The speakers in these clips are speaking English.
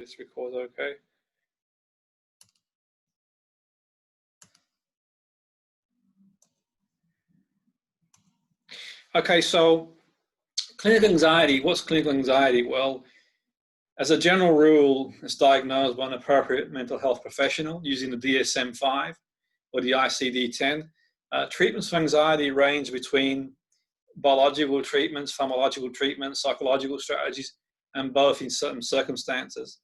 this records okay. Okay, so clinical anxiety, what's clinical anxiety? Well, as a general rule, it's diagnosed by an appropriate mental health professional using the DSM-5 or the ICD-10. Treatments for anxiety range between biological treatments, pharmacological treatments, psychological strategies, and both in certain circumstances.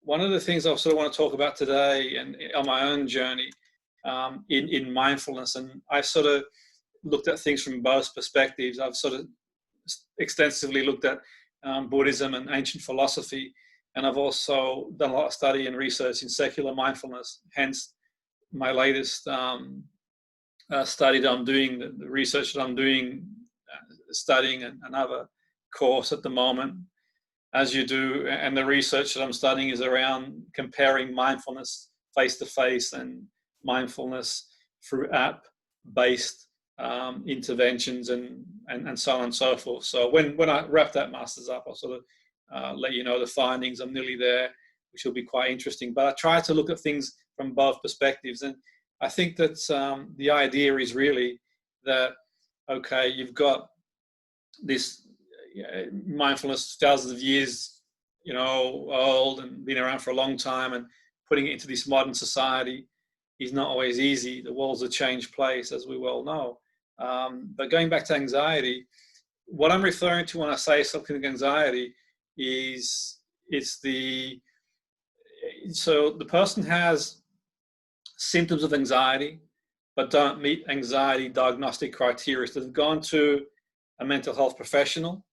One of the things I sort of want to talk about today and on my own journey in mindfulness, and I've sort of looked at things from both perspectives. I've sort of extensively looked at Buddhism and ancient philosophy, and I've also done a lot of study and research in secular mindfulness, hence my latest study that I'm doing, the research that I'm doing, studying another course at the moment, as you do, and the research that I'm studying is around comparing mindfulness face-to-face and mindfulness through app-based interventions and so on and so forth. So when I wrap that master's up, I'll sort of let you know the findings. I'm nearly there, which will be quite interesting. But I try to look at things from both perspectives, and I think that the idea is really that, okay, you've got this mindfulness thousands of years, old and been around for a long time, and putting it into this modern society is not always easy. The world's a changed place, as we well know. But going back to anxiety, what I'm referring to when I say subclinical anxiety is so the person has symptoms of anxiety but don't meet anxiety diagnostic criteria. So they've gone to a mental health professional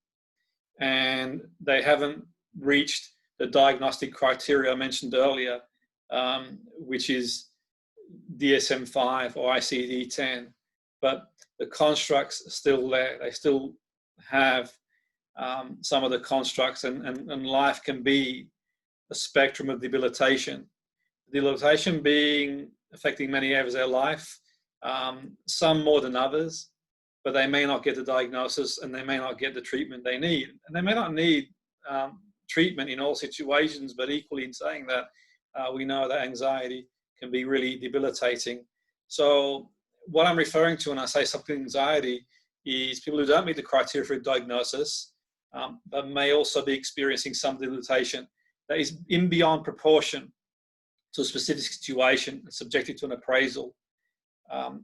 and they haven't reached the diagnostic criteria I mentioned earlier, which is DSM-5 or ICD-10, but the constructs are still there. They still have some of the constructs, and life can be a spectrum of debilitation. Debilitation being affecting many areas of their life, some more than others, but they may not get the diagnosis and they may not get the treatment they need. And they may not need treatment in all situations, but equally in saying that, we know that anxiety can be really debilitating. So what I'm referring to when I say subclinical anxiety is people who don't meet the criteria for a diagnosis, but may also be experiencing some debilitation that is in beyond proportion to a specific situation, subjected to an appraisal,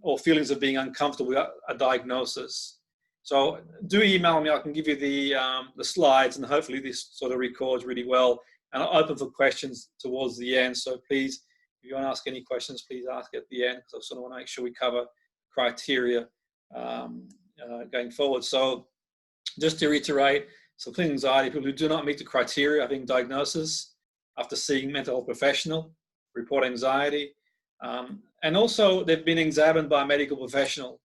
or feelings of being uncomfortable with a diagnosis. So do email me. I can give you the slides, and hopefully this sort of records really well. And I'll open for questions towards the end. So please, if you want to ask any questions, please ask at the end, because I sort of want to make sure we cover criteria going forward. So just to reiterate, subclinical anxiety, people who do not meet the criteria of having diagnosis after seeing mental health professional, report anxiety, and also they've been examined by a medical professional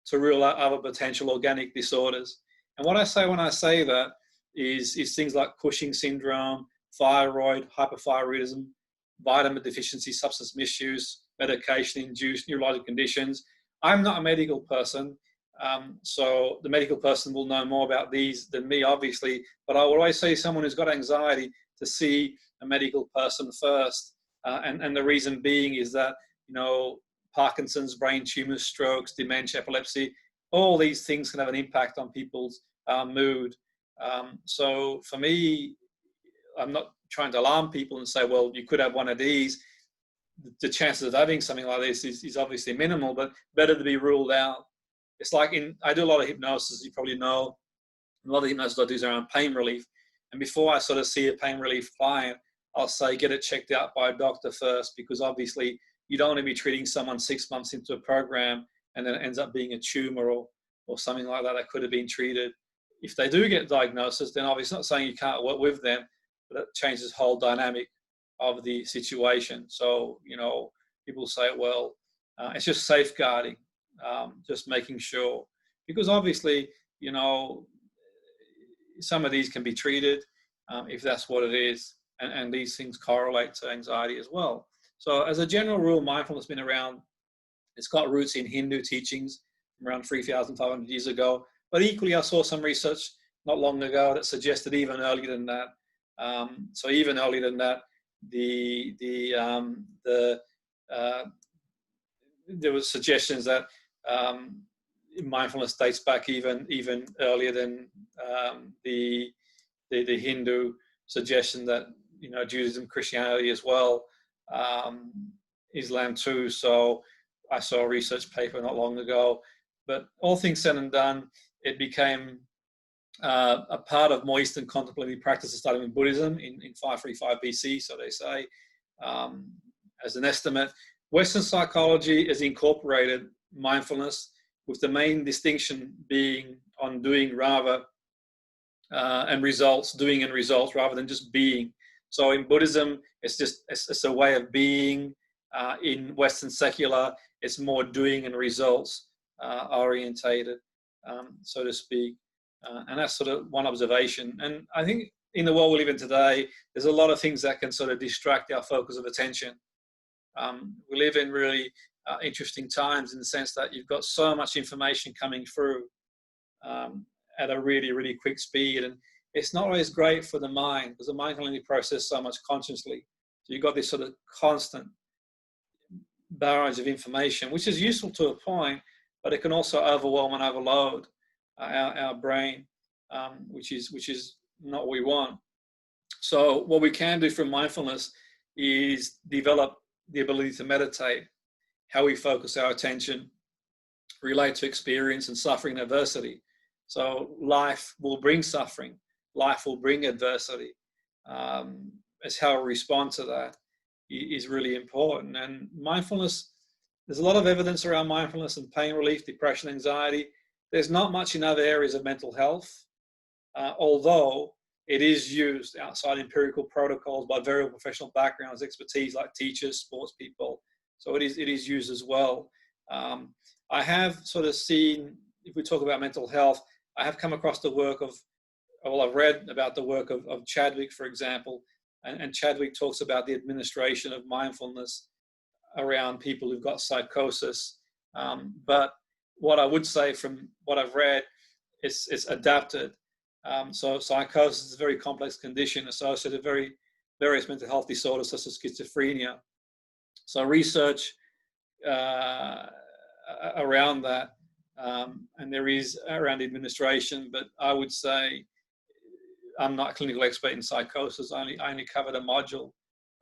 to rule out other potential organic disorders. And what I say when I say that is things like Cushing syndrome, thyroid, hypothyroidism, vitamin deficiency, substance misuse, medication-induced neurological conditions. I'm not a medical person, so the medical person will know more about these than me, obviously, but I will always say someone who's got anxiety to see a medical person first. And the reason being is that, Parkinson's, brain tumors, strokes, dementia, epilepsy, all these things can have an impact on people's mood. So for me, I'm not trying to alarm people and say, well, you could have one of these. The chances of having something like this is obviously minimal, but better to be ruled out. It's like I do a lot of hypnosis, you probably know. A lot of hypnosis I do is around pain relief. And before I sort of see a pain relief client, I'll say, get it checked out by a doctor first, because obviously you don't want to be treating someone 6 months into a program and then it ends up being a tumor or something like that could have been treated. If they do get diagnosis, then obviously not saying you can't work with them, but it changes the whole dynamic of the situation. So, people say, well, it's just safeguarding, just making sure, because obviously, some of these can be treated if that's what it is. And these things correlate to anxiety as well. So as a general rule, mindfulness has been around. It's got roots in Hindu teachings from around 3,500 years ago. But equally, I saw some research not long ago that suggested even earlier than that, So even earlier than that, there was suggestions that mindfulness dates back even earlier than the Hindu suggestion that, you know, Judaism, Christianity as well, Islam too. So I saw a research paper not long ago. But all things said and done, it became a part of more Eastern contemplative practices, starting in Buddhism in 535 BC, so they say, as an estimate. Western psychology has incorporated mindfulness, with the main distinction being on doing rather and results, doing and results rather than just being. So in Buddhism, it's a way of being. In Western secular, it's more doing and results orientated, so to speak. And that's sort of one observation. And I think in the world we live in today, there's a lot of things that can sort of distract our focus of attention. We live in really interesting times, in the sense that you've got so much information coming through at a really, really quick speed. And it's not always great for the mind, because the mind can only process so much consciously. So you've got this sort of constant barrage of information, which is useful to a point, but it can also overwhelm and overload our brain, which is not what we want. So what we can do from mindfulness is develop the ability to meditate, how we focus our attention, relate to experience and suffering and adversity. So life will bring suffering, life will bring adversity. As how we respond to that is really important. And mindfulness, there's a lot of evidence around mindfulness and pain relief, depression, anxiety. There's not much in other areas of mental health, although it is used outside empirical protocols by various professional backgrounds, expertise like teachers, sports people. So it is used as well. I have sort of seen, if we talk about mental health, I have come across the work of, well, I've read about the work of Chadwick, for example, and Chadwick talks about the administration of mindfulness around people who've got psychosis. But what I would say from what I've read, it's adapted. So psychosis is a very complex condition associated with various mental health disorders such as schizophrenia. So research around that, and there is around administration, but I would say I'm not a clinical expert in psychosis. I only covered a module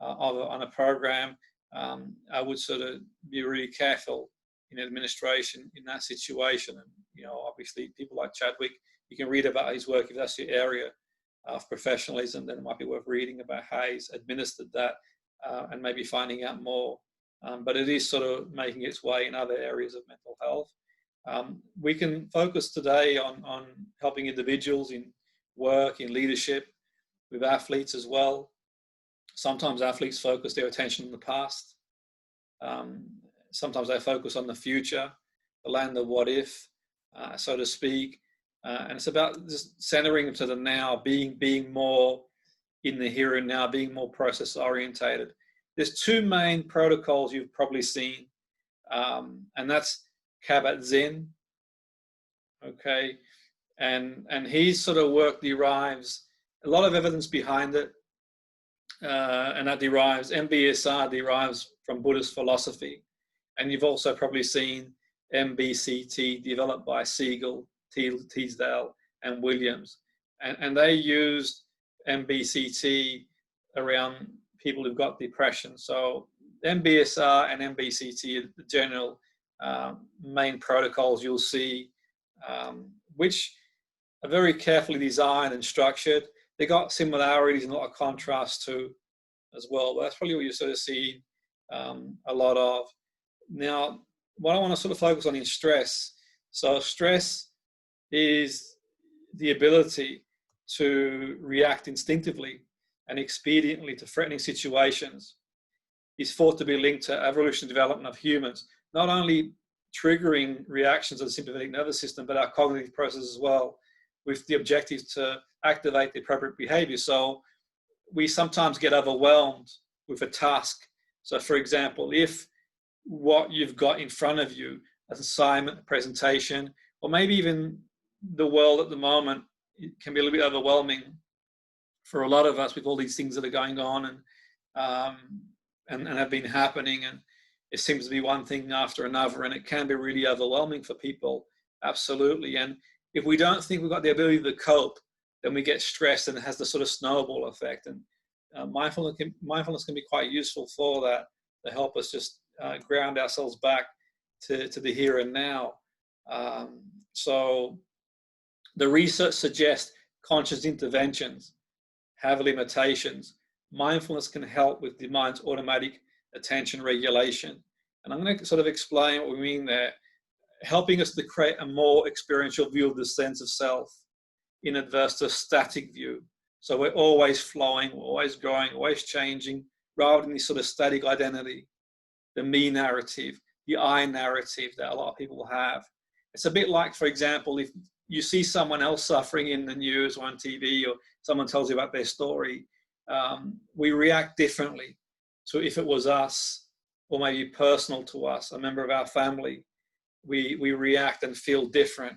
on a program. I would sort of be really careful in administration in that situation. And, you know, obviously people like Chadwick, you can read about his work if that's your area of professionalism, then it might be worth reading about how he's administered that and maybe finding out more. But it is sort of making its way in other areas of mental health. We can focus today on helping individuals in work, in leadership, with athletes as well. Sometimes athletes focus their attention on the past. Sometimes they focus on the future, the land of what if, so to speak. And it's about just centering them to the now, being more in the here and now, being more process orientated. There's two main protocols you've probably seen, and that's Kabat-Zinn, okay? And his sort of work derives a lot of evidence behind it, and that MBSR derives from Buddhist philosophy. And you've also probably seen MBCT developed by Siegel, Teasdale, and Williams. And they used MBCT around people who've got depression. So MBSR and MBCT are the general main protocols you'll see, which are very carefully designed and structured. They got similarities and a lot of contrast too, as well. But that's probably what you sort of see a lot of. Now, what I want to sort of focus on is stress. So stress is the ability to react instinctively and expediently to threatening situations. Is thought to be linked to evolutionary development of humans, not only triggering reactions of the sympathetic nervous system, but our cognitive process as well, with the objective to activate the appropriate behavior. So we sometimes get overwhelmed with a task. So for example, if what you've got in front of you, an assignment, a presentation, or maybe even the world at the moment, it can be a little bit overwhelming. for a lot of us with all these things that are going on and have been happening, and it seems to be one thing after another, and it can be really overwhelming for people, absolutely. And if we don't think we've got the ability to cope, then we get stressed, and it has the sort of snowball effect. And mindfulness can be quite useful for that, to help us just ground ourselves back to the here and now. So the research suggests conscious interventions have limitations. Mindfulness can help with the mind's automatic attention regulation. And I'm going to sort of explain what we mean there, helping us to create a more experiential view of the sense of self in adverse to a static view. So we're always flowing, we're always growing, always changing, rather than this sort of static identity, the me narrative, the I narrative that a lot of people have. It's a bit like, for example, if you see someone else suffering in the news or on TV, or someone tells you about their story, we react differently to if it was us, or maybe personal to us, a member of our family. We react and feel different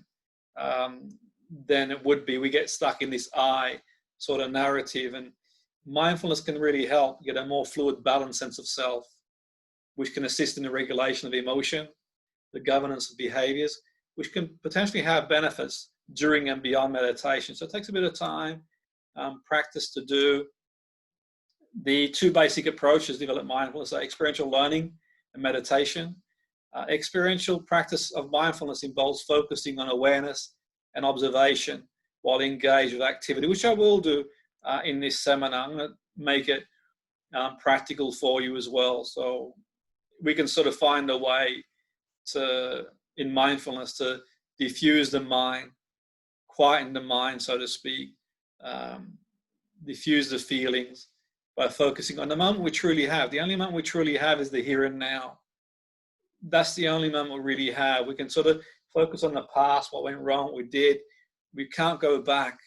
than it would be. We get stuck in this I sort of narrative, and mindfulness can really help get a more fluid, balanced sense of self, which can assist in the regulation of emotion, the governance of behaviors, which can potentially have benefits during and beyond meditation. So it takes a bit of time, practice to do. The two basic approaches to develop mindfulness are experiential learning and meditation. Experiential practice of mindfulness involves focusing on awareness and observation while engaged with activity, which I will do in this seminar. I'm going to make it practical for you as well. So we can sort of find a way to, in mindfulness, to diffuse the mind, quieten the mind, so to speak, diffuse the feelings by focusing on the moment we truly have. The only moment we truly have is the here and now. That's the only moment we really have. We can sort of focus on the past, what went wrong, what we did. We can't go back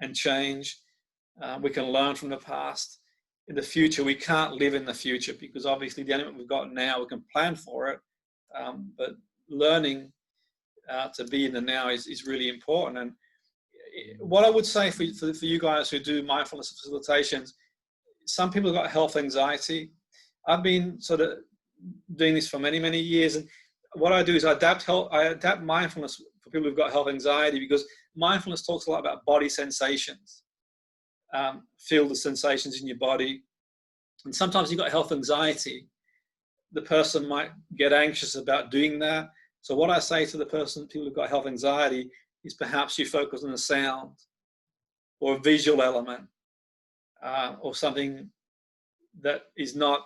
and change. We can learn from the past. In the future, we can't live in the future, because obviously the element we've got now, we can plan for it. But learning to be in the now is really important. And what I would say for you guys who do mindfulness facilitations, some people have got health anxiety. I've been sort of doing this for many, many years. And what I do is I adapt mindfulness for people who've got health anxiety, because mindfulness talks a lot about body sensations. Feel the sensations in your body. And sometimes you've got health anxiety. The person might get anxious about doing that. So what I say to the people who've got health anxiety is perhaps you focus on a sound or a visual element, or something that is not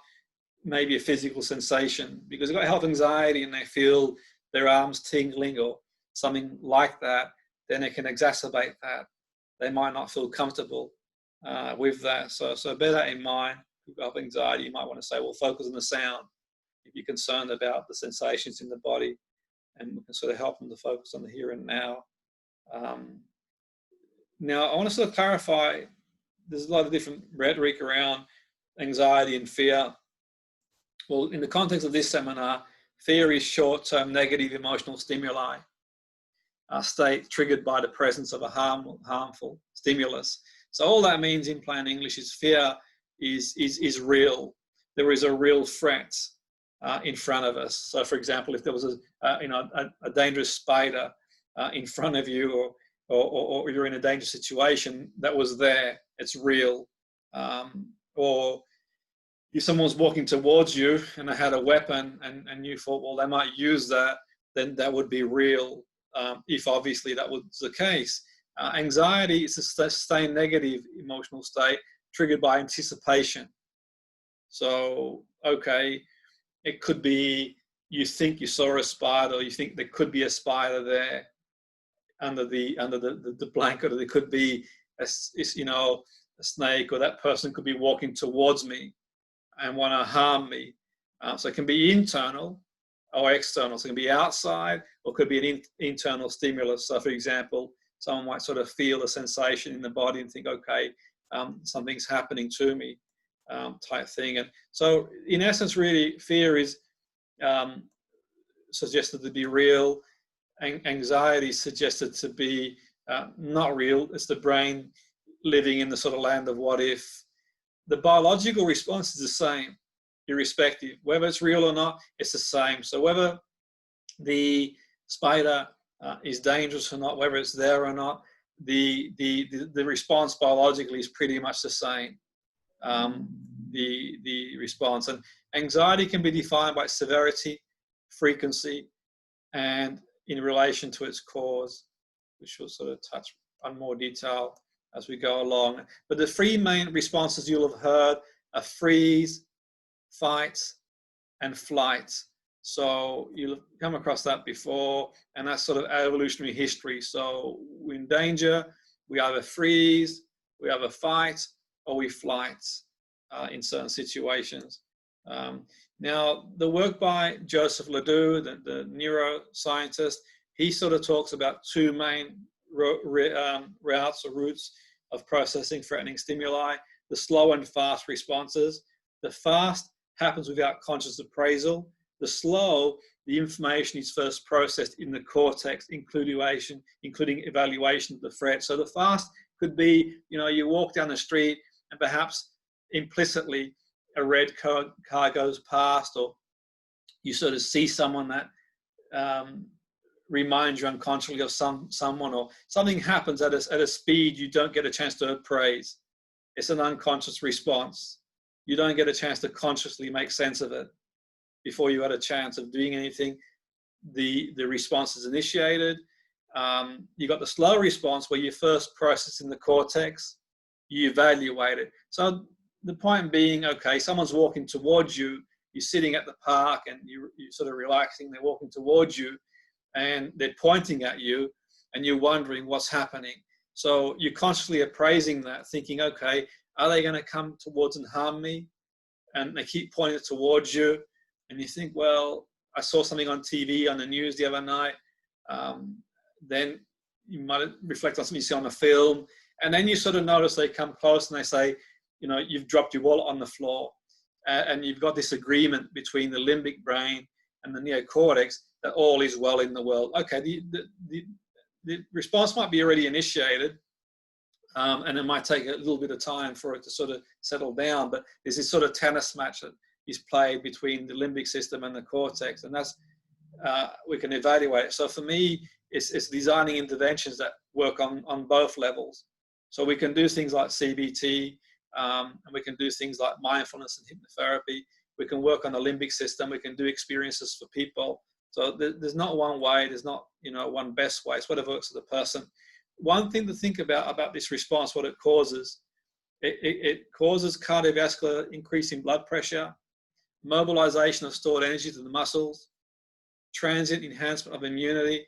maybe a physical sensation, because they've got health anxiety and they feel their arms tingling or something like that, then it can exacerbate that. They might not feel comfortable with that. So bear that in mind. If you've got anxiety, you might want to say, well, focus on the sound if you're concerned about the sensations in the body, and we can sort of help them to focus on the here and now. Now, I want to sort of clarify, there's a lot of different rhetoric around anxiety and fear. Well, in the context of this seminar, fear is short-term negative emotional stimuli, a state triggered by the presence of a harmful stimulus. So all that means in plain English is fear is real. There is a real threat in front of us. So, for example, if there was a dangerous spider in front of you, or you're in a dangerous situation, that was there, it's real. Or if someone's walking towards you and they had a weapon and you thought, well, they might use that, then that would be real, if obviously that was the case. Anxiety is a sustained negative emotional state triggered by anticipation. So, okay, it could be you think you saw a spider, or you think there could be a spider there under the blanket, or there could be a snake, or that person could be walking towards me and want to harm me. So it can be internal or external. So it can be outside, or it could be an internal stimulus. So, for example, someone might sort of feel a sensation in the body and think, okay, something's happening to me, type thing. And so, in essence, really, fear is suggested to be real. Anxiety is suggested to be not real. It's the brain living in the sort of land of what if. The biological response is the same, irrespective. Whether it's real or not, it's the same. So whether the spider is dangerous or not, whether it's there or not, the response biologically is pretty much the same. The response. And anxiety can be defined by severity, frequency, and in relation to its cause, which we'll sort of touch on more detail as we go along. But the three main responses you'll have heard are freeze, fight, and flight. So you'll have come across that before, and that's sort of evolutionary history. So in danger, we either freeze, we either fight, or we flight in certain situations. Now, the work by Joseph Ledoux, the neuroscientist, he sort of talks about two main routes or routes of processing threatening stimuli: the slow and fast responses. The fast happens without conscious appraisal. The slow, the information is first processed in the cortex, including evaluation of the threat. So the fast could be, you walk down the street and perhaps implicitly a red car goes past, or you sort of see someone that reminds you unconsciously of someone, or something happens at a speed you don't get a chance to appraise. It's an unconscious response. You don't get a chance to consciously make sense of it before you had a chance of doing anything. The response is initiated. You got the slow response where you first process in the cortex, you evaluate it. So the point being, okay, someone's walking towards you, you're sitting at the park and you're sort of relaxing, they're walking towards you and they're pointing at you and you're wondering what's happening. So you're consciously appraising that, thinking, okay, are they going to come towards and harm me? And they keep pointing towards you. And you think, well, I saw something on TV, on the news the other night. Then you might reflect on something you see on a film. And then you sort of notice they come close and they say, you've dropped your wallet on the floor. And you've got this agreement between the limbic brain and the neocortex that all is well in the world. Okay, the response might be already initiated, and it might take a little bit of time for it to sort of settle down, but there's this sort of tennis match that is played between the limbic system and the cortex, and that's, we can evaluate it. So for me, it's designing interventions that work on both levels. So we can do things like CBT, and we can do things like mindfulness and hypnotherapy. We can work on the limbic system. We can do experiences for people. So there's not one way. There's not one best way. It's whatever works for the person. One thing to think about this response, what it causes, it causes cardiovascular increase in blood pressure, mobilization of stored energy to the muscles, transient enhancement of immunity,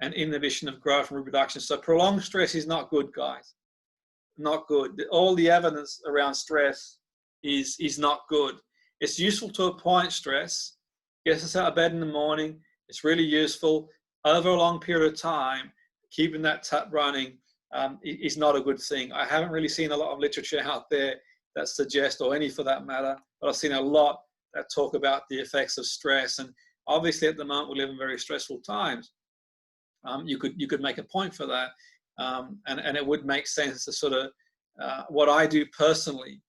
and inhibition of growth and reproduction. So prolonged stress is not good, guys. Not good. All the evidence around stress is not good. It's useful to a point, stress. Gets us out of bed in the morning. It's really useful. Over a long period of time, keeping that tap running is not a good thing. I haven't really seen a lot of literature out there that suggests, or any for that matter, but I've seen a lot that talk about the effects of stress. And obviously at the moment we live in very stressful times. You could make a point for that. And it would make sense to sort of, what I do personally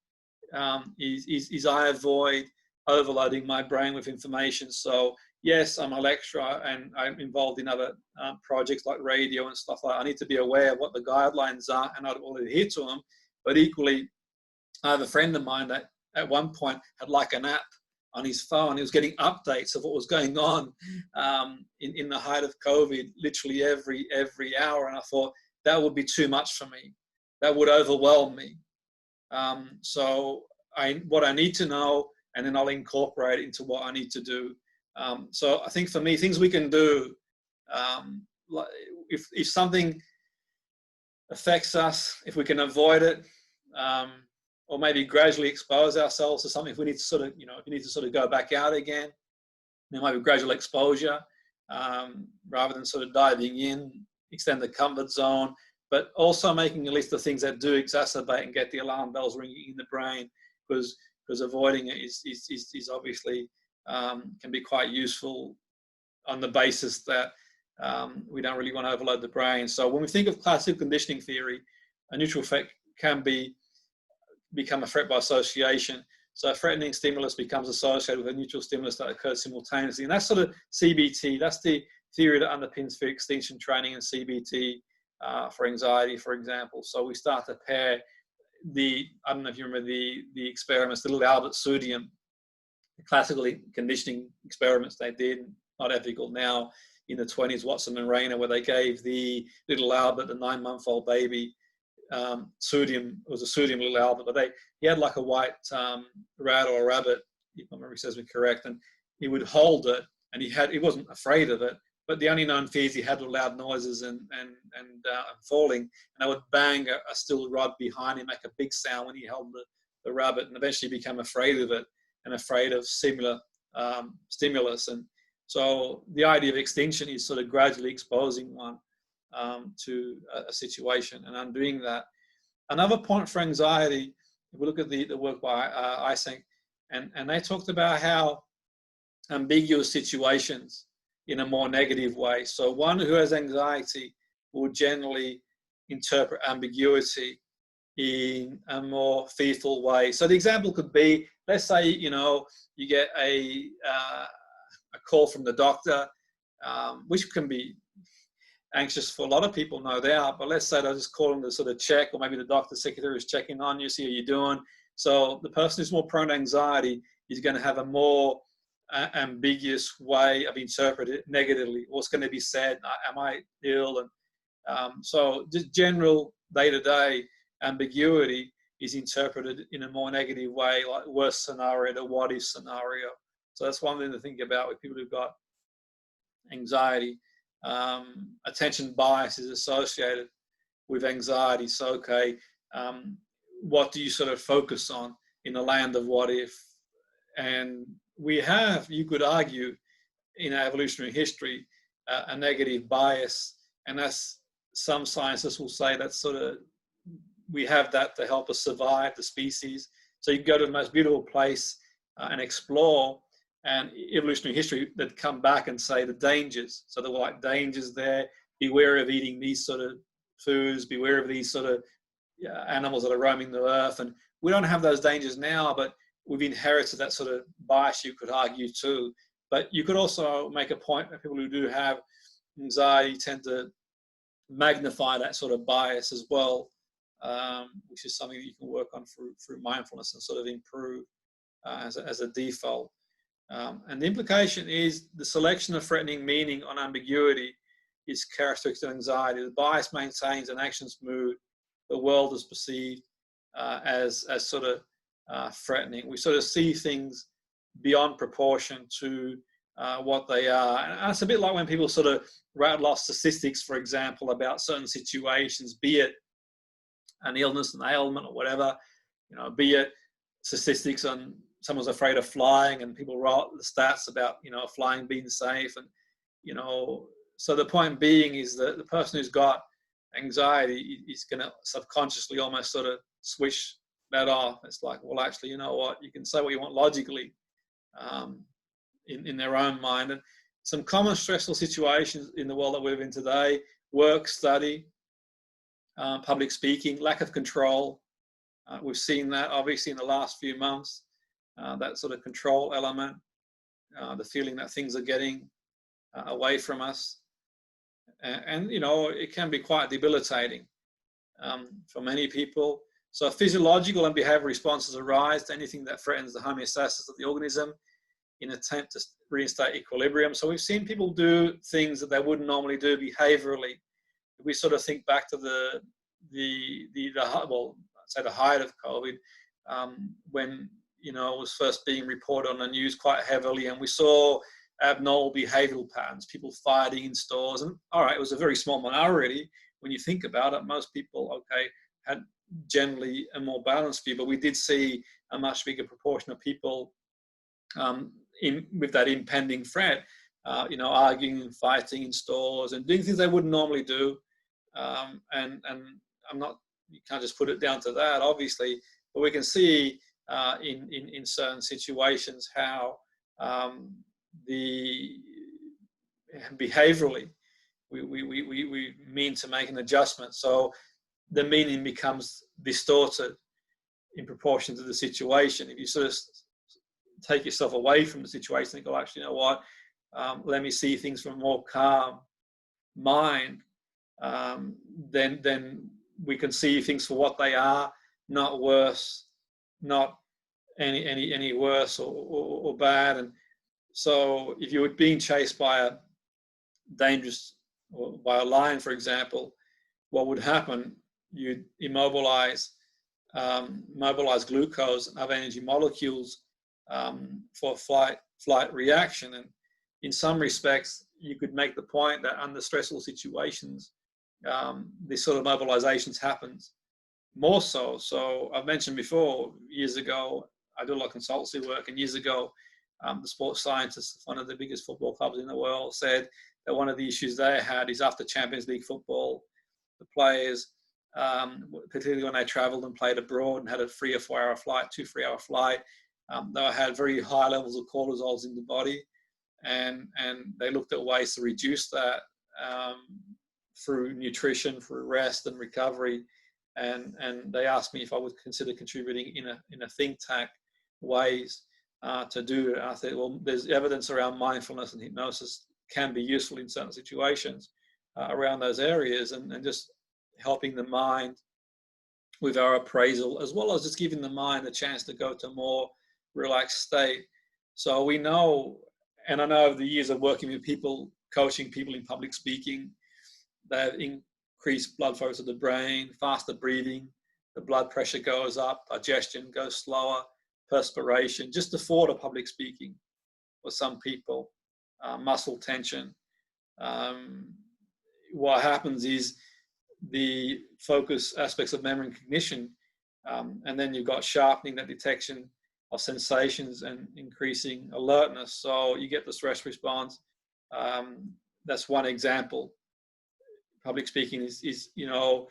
is I avoid overloading my brain with information. So yes, I'm a lecturer and I'm involved in other projects like radio and stuff like that. I need to be aware of what the guidelines are and I will adhere to them. But equally, I have a friend of mine that at one point had like an app on his phone. He was getting updates of what was going on in the height of COVID, literally every hour. And I thought that would be too much for me. That would overwhelm me. So what I need to know, and then I'll incorporate it into what I need to do. So I think for me, things we can do, if something affects us, if we can avoid it, or maybe gradually expose ourselves to something, if we need to sort of, if you need to sort of go back out again, there might be gradual exposure, rather than sort of diving in, extend the comfort zone, but also making a list of things that do exacerbate and get the alarm bells ringing in the brain, because avoiding it is obviously can be quite useful on the basis that we don't really want to overload the brain. So when we think of classical conditioning theory, a neutral effect can become a threat by association. So a threatening stimulus becomes associated with a neutral stimulus that occurs simultaneously. And that's sort of CBT. That's the theory that underpins fear extinction training and CBT for anxiety, for example. So we start to pair I don't know if you remember the experiments, the little Albert Sodium, the classical conditioning experiments they did, not ethical now, in the 20s, Watson and Rayner, where they gave the little Albert, the 9-month-old baby, sodium. It was a sodium little Albert, but he had like a white rat or a rabbit, if my memory serves me correct, and he would hold it, and he wasn't afraid of it, but the only known fears he had were loud noises and falling, and I would bang a steel rod behind him, make a big sound when he held the rabbit, and eventually became afraid of it and afraid of similar stimulus. And so the idea of extinction is sort of gradually exposing one to a situation and undoing that. Another point for anxiety, if we look at the work by Eysenck, and they talked about how ambiguous situations in a more negative way. So one who has anxiety will generally interpret ambiguity in a more fearful way. So the example could be, let's say, you get a call from the doctor, which can be anxious for a lot of people, no doubt, but let's say they're just calling to sort of check, or maybe the doctor's secretary is checking on you, see how you're doing. So the person who's more prone to anxiety is going to have a more ambiguous way of interpreting it negatively. What's going to be said? Am I ill? And so just general day-to-day ambiguity is interpreted in a more negative way, like worst scenario, the what if scenario. So that's one thing to think about with people who've got anxiety. Attention bias is associated with anxiety. So, okay, what do you sort of focus on in the land of what if? And we have, you could argue, in our evolutionary history, a negative bias, and that's, some scientists will say that's sort of, we have that to help us survive the species. So you can go to the most beautiful place and explore, and evolutionary history that come back and say the dangers. So there were like dangers there. Beware of eating these sort of foods. Beware of these sort of animals that are roaming the earth. And we don't have those dangers now, but we've inherited that sort of bias, you could argue too. But you could also make a point that people who do have anxiety tend to magnify that sort of bias as well, which is something that you can work on through mindfulness and sort of improve as a default. And the implication is the selection of threatening meaning on ambiguity is characteristic of anxiety. The bias maintains an action's mood. The world is perceived as sort of threatening. We sort of see things beyond proportion to what they are. And it's a bit like when people sort of rattle off statistics, for example, about certain situations, be it an illness, an ailment or whatever, be it statistics on someone's afraid of flying and people write the stats about, flying being safe. And, so the point being is that the person who's got anxiety is going to subconsciously almost sort of switch that off. It's like, well, actually, you know what? You can say what you want logically in their own mind. And some common stressful situations in the world that we live in today: work, study, public speaking, lack of control. We've seen that obviously in the last few months, that sort of control element, the feeling that things are getting away from us. And it can be quite debilitating for many people. So physiological and behavioural responses arise to anything that threatens the homeostasis of the organism in an attempt to reinstate equilibrium. So we've seen people do things that they wouldn't normally do behaviourally. If we sort of think back to the height of COVID, when it was first being reported on the news quite heavily, and we saw abnormal behavioural patterns, people fighting in stores, and all right, it was a very small minority when you think about it. Most people, had generally a more balanced view, but we did see a much bigger proportion of people with that impending threat, arguing and fighting in stores and doing things they wouldn't normally do. And I'm not, you can't just put it down to that, obviously, but we can see in certain situations how the behaviorally we mean to make an adjustment. So the meaning becomes distorted in proportion to the situation. If you sort of take yourself away from the situation and go, actually, you know what, let me see things from a more calm mind, then we can see things for what they are, not worse, not any worse or bad. And so if you were being chased by a dangerous, or by a lion, for example, what would happen? You'd mobilize glucose and other energy molecules for flight reaction. And in some respects, you could make the point that under stressful situations, this sort of mobilizations happens more so. So I've mentioned before, years ago, I do a lot of consultancy work, and years ago, the sports scientists, one of the biggest football clubs in the world, said that one of the issues they had is after Champions League football, the players, particularly when they traveled and played abroad and had a 3 or 4 hour flight, 2 3-hour flight, they had very high levels of cortisols in the body, and they looked at ways to reduce that through nutrition, through rest and recovery. And they asked me if I would consider contributing in a think tank ways to do it. And I said, well, there's evidence around mindfulness and hypnosis can be useful in certain situations around those areas, and just helping the mind with our appraisal, as well as just giving the mind a chance to go to a more relaxed state. So we know, and I know over the years of working with people, coaching people in public speaking, they have increased blood flow to the brain, faster breathing, the blood pressure goes up, digestion goes slower, perspiration, just the thought of public speaking for some people, muscle tension. What happens is the focus aspects of memory and cognition, and then you've got sharpening that detection of sensations and increasing alertness. So you get the stress response. That's one example. Public speaking is, you know,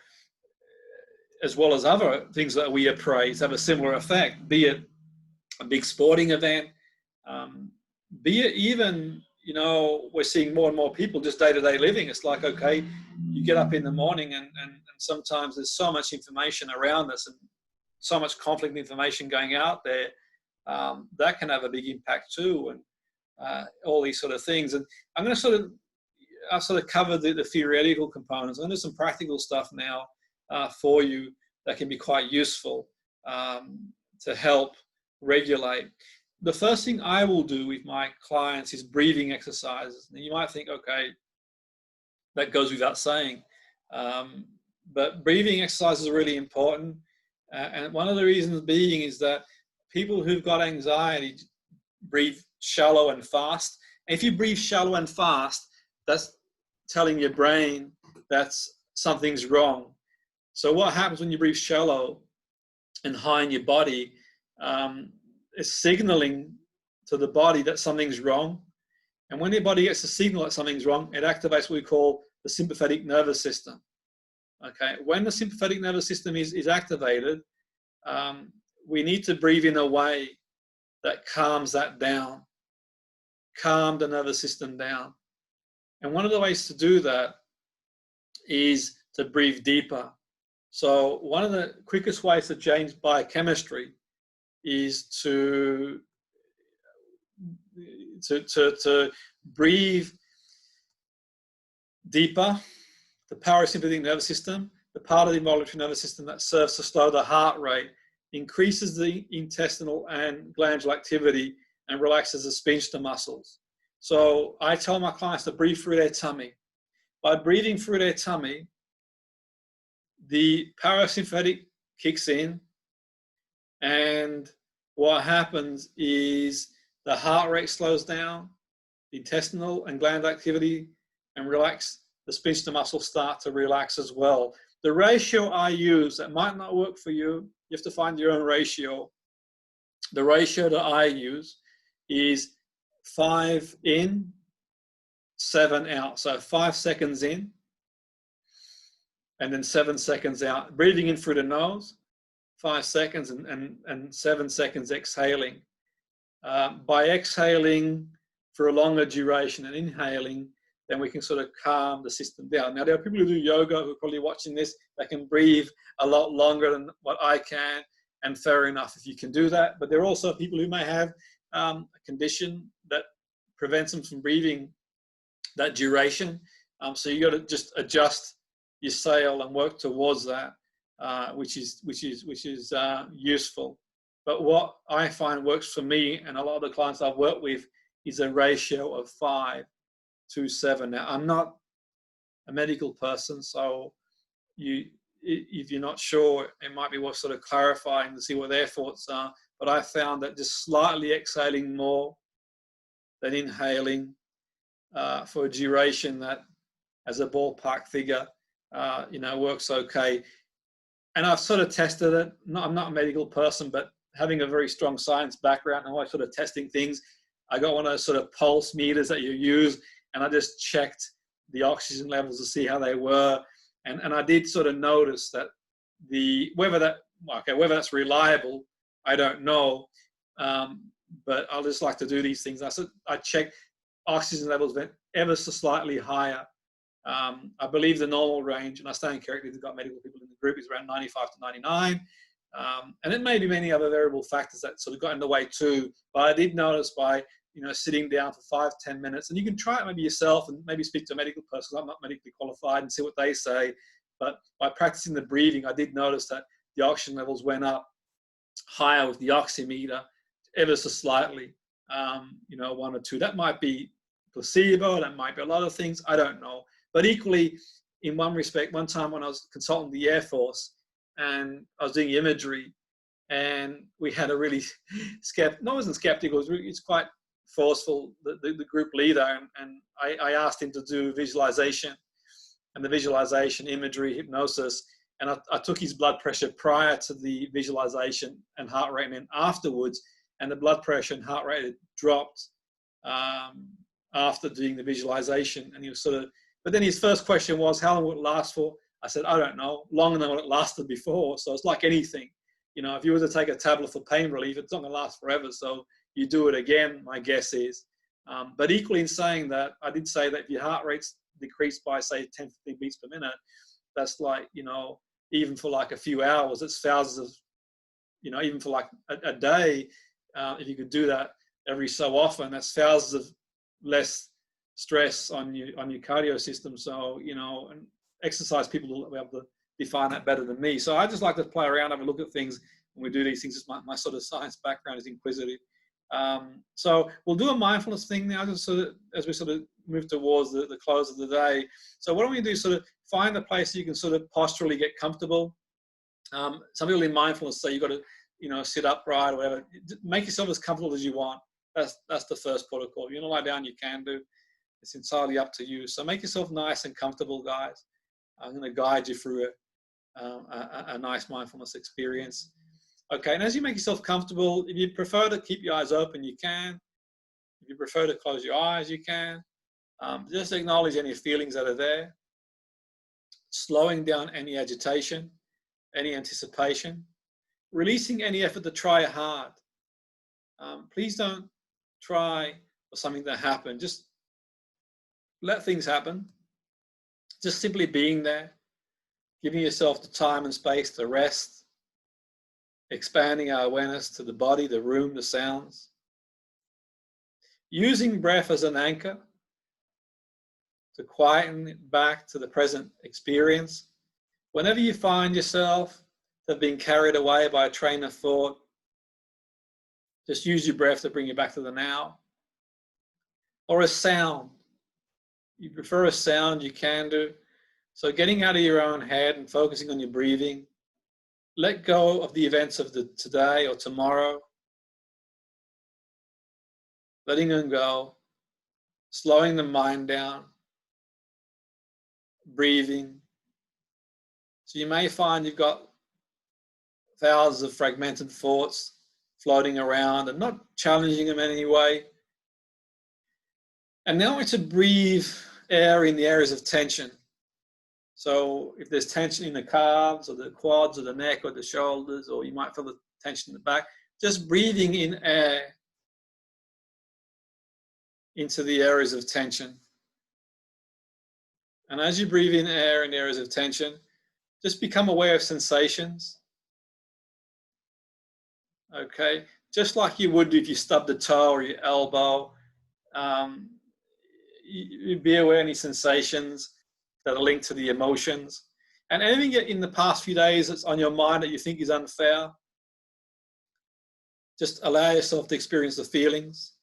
as well as other things that we appraise, have a similar effect, be it a big sporting event, be it even, you know, we're seeing more and more people just day-to-day living. It's like, okay, you get up in the morning and sometimes there's so much information around us and so much conflict information going out there, that can have a big impact too, and all these sort of things. And I'm going to sort of cover the theoretical components. I'm going to do some practical stuff now for you that can be quite useful to help regulate. The first thing I will do with my clients is breathing exercises. Now you might think, okay, that goes without saying, but breathing exercises are really important. And one of the reasons being is that people who've got anxiety breathe shallow and fast. And if you breathe shallow and fast, that's telling your brain that something's wrong. So what happens when you breathe shallow and high in your body, it's signaling to the body that something's wrong. And when your body gets a signal that something's wrong, it activates what we call the sympathetic nervous system. Okay, when the sympathetic nervous system is activated, we need to breathe in a way that calms that down, calm the nervous system down. And one of the ways to do that is to breathe deeper. So one of the quickest ways to change biochemistry is to breathe deeper. The parasympathetic nervous system, the part of the involuntary nervous system that serves to slow the heart rate, increases the intestinal and glandular activity and relaxes the sphincter muscles. So I tell my clients to breathe through their tummy. By breathing through their tummy, the parasympathetic kicks in, and what happens is the heart rate slows down, the intestinal and glandular activity and relax, the sphincter muscles start to relax as well. The ratio I use, that might not work for you, you have to find your own ratio. The ratio that I use is 5 in, 7 out. So 5 seconds in, and then 7 seconds out. Breathing in through the nose, 5 seconds, and 7 seconds exhaling. By exhaling for a longer duration and inhaling, then we can sort of calm the system down. Now, there are people who do yoga who are probably watching this that can breathe a lot longer than what I can, and fair enough if you can do that. But there are also people who may have a condition that prevents them from breathing that duration. So you got to just adjust your sail and work towards that, which is useful. But what I find works for me and a lot of the clients I've worked with is a ratio of 5 to 7. Now, I'm not a medical person, so if you're not sure, it might be worth sort of clarifying to see what their thoughts are. But I found that just slightly exhaling more than inhaling for a duration that, as a ballpark figure, works okay. And I've sort of tested it. I'm not a medical person, but having a very strong science background, I'm always sort of testing things. I got one of those sort of pulse meters that you use, and I just checked the oxygen levels to see how they were. And I did sort of notice that whether that's reliable, I don't know. But I just like to do these things. I check oxygen levels went ever so slightly higher. I believe the normal range, and I stand corrected, we've got medical people in the group, is around 95 to 99. And it may be many other variable factors that sort of got in the way too. But I did notice by sitting down for 5-10 minutes, and you can try it maybe yourself and maybe speak to a medical person. I'm not medically qualified, and see what they say. But by practicing the breathing, I did notice that the oxygen levels went up higher with the oximeter ever so slightly. 1 or 2. That might be placebo. That might be a lot of things. I don't know. But equally, in one respect, one time when I was consulting the Air Force and I was doing imagery, and we had a really wasn't skeptical, it's quite forceful, the group leader, and I asked him to do visualization, and the visualization, imagery, hypnosis, and I took his blood pressure prior to the visualization and heart rate, and then afterwards, and the blood pressure and heart rate had dropped after doing the visualization, and he was but then his first question was, how long will it last for? I said, I don't know, longer than what it lasted before. So it's like anything, if you were to take a tablet for pain relief, it's not going to last forever. So you do it again, my guess is. But equally in saying that, I did say that if your heart rate's decreased by, say, 10, 15 beats per minute, that's like, even for like a few hours, it's thousands of, even for like a day, if you could do that every so often, that's thousands of less stress on your cardio system. So, and exercise people will be able to define that better than me. So I just like to play around, have a look at things when we do these things. It's my sort of science background is inquisitive. So we'll do a mindfulness thing now, just as we sort of move towards the close of the day. So what do we do? Sort of find a place you can sort of posturally get comfortable. Some people in mindfulness say you've got to, sit upright or whatever. Make yourself as comfortable as you want. That's the first protocol. If you want to lie down, you can do. It's entirely up to you. So make yourself nice and comfortable, guys. I'm going to guide you through a nice mindfulness experience. Okay, and as you make yourself comfortable, if you prefer to keep your eyes open, you can. If you prefer to close your eyes, you can. Just acknowledge any feelings that are there. Slowing down any agitation, any anticipation. Releasing any effort to try hard. Please don't try for something to happen. Just let things happen. Just simply being there, giving yourself the time and space to rest, expanding our awareness to the body, the room, the sounds. Using breath as an anchor to quieten it back to the present experience. Whenever you find yourself being carried away by a train of thought, just use your breath to bring you back to the now. Or a sound. You prefer a sound, you can do. So getting out of your own head and focusing on your breathing. Let go of the events of the today or tomorrow. Letting them go. Slowing the mind down. Breathing. So you may find you've got thousands of fragmented thoughts floating around and not challenging them in any way. And now we're to breathe air in the areas of tension. So if there's tension in the calves or the quads or the neck or the shoulders, or you might feel the tension in the back, just breathing in air into the areas of tension. And as you breathe in air in areas of tension, just become aware of sensations. Okay, just like you would if you stubbed a toe or your elbow. You be aware of any sensations that are linked to the emotions. And anything in the past few days that's on your mind that you think is unfair, just allow yourself to experience the feelings.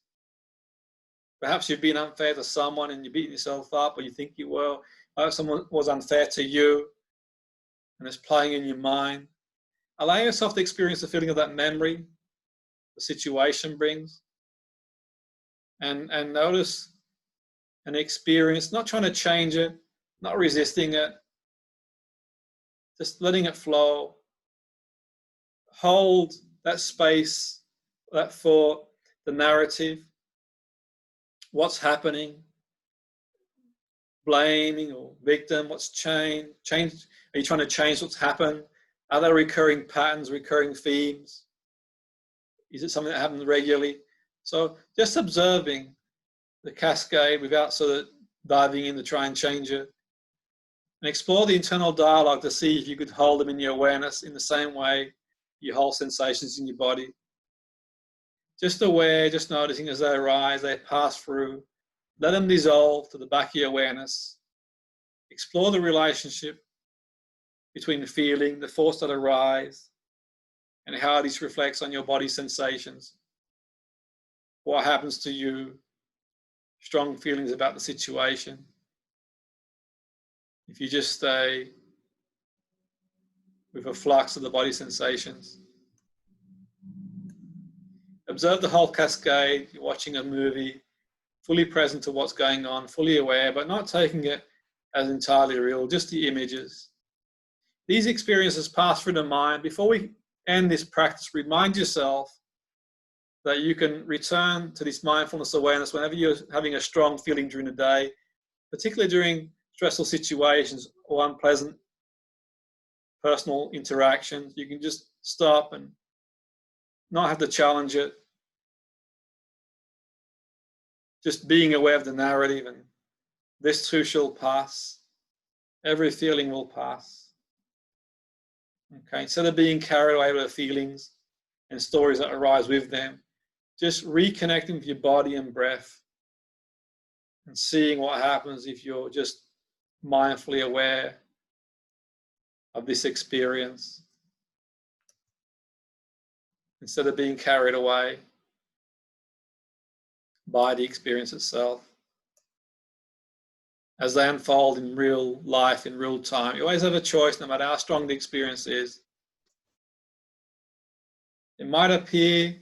Perhaps you've been unfair to someone and you're beating yourself up, or you think you were. Perhaps someone was unfair to you and it's playing in your mind. Allow yourself to experience the feeling of that memory the situation brings. And notice and experience, not trying to change it, not resisting it, just letting it flow. Hold that space, that thought, the narrative, what's happening, blaming or victim, what's changed. Are you trying to change what's happened? Are there recurring patterns, recurring themes? Is it something that happens regularly? So just observing the cascade without sort of diving in to try and change it. And explore the internal dialogue to see if you could hold them in your awareness in the same way you hold sensations in your body. Just aware, just noticing as they arise, they pass through. Let them dissolve to the back of your awareness. Explore the relationship between the feeling, the thoughts that arise, and how this reflects on your body sensations. What happens to you? Strong feelings about the situation. If you just stay with a flux of the body sensations. Observe the whole cascade. You're watching a movie, fully present to what's going on, fully aware, but not taking it as entirely real, just the images. These experiences pass through the mind. Before we end this practice, remind yourself that you can return to this mindfulness awareness whenever you're having a strong feeling during the day, particularly during stressful situations or unpleasant personal interactions. You can just stop and not have to challenge it. Just being aware of the narrative, and this too shall pass. Every feeling will pass. Okay, instead of being carried away with the feelings and stories that arise with them, just reconnecting with your body and breath and seeing what happens if you're just mindfully aware of this experience instead of being carried away by the experience itself. As they unfold in real life, in real time, you always have a choice, no matter how strong the experience is. It might appear,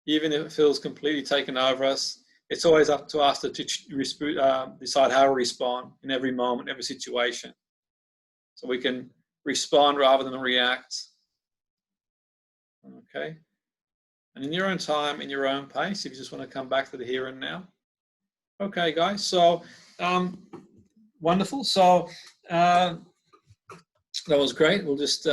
even if it feels completely taken over us, it's always up to us to decide how we respond in every moment, every situation. So we can respond rather than react. Okay? And in your own time, in your own pace, if you just want to come back to the here and now. Okay, guys, so wonderful. So that was great. We'll just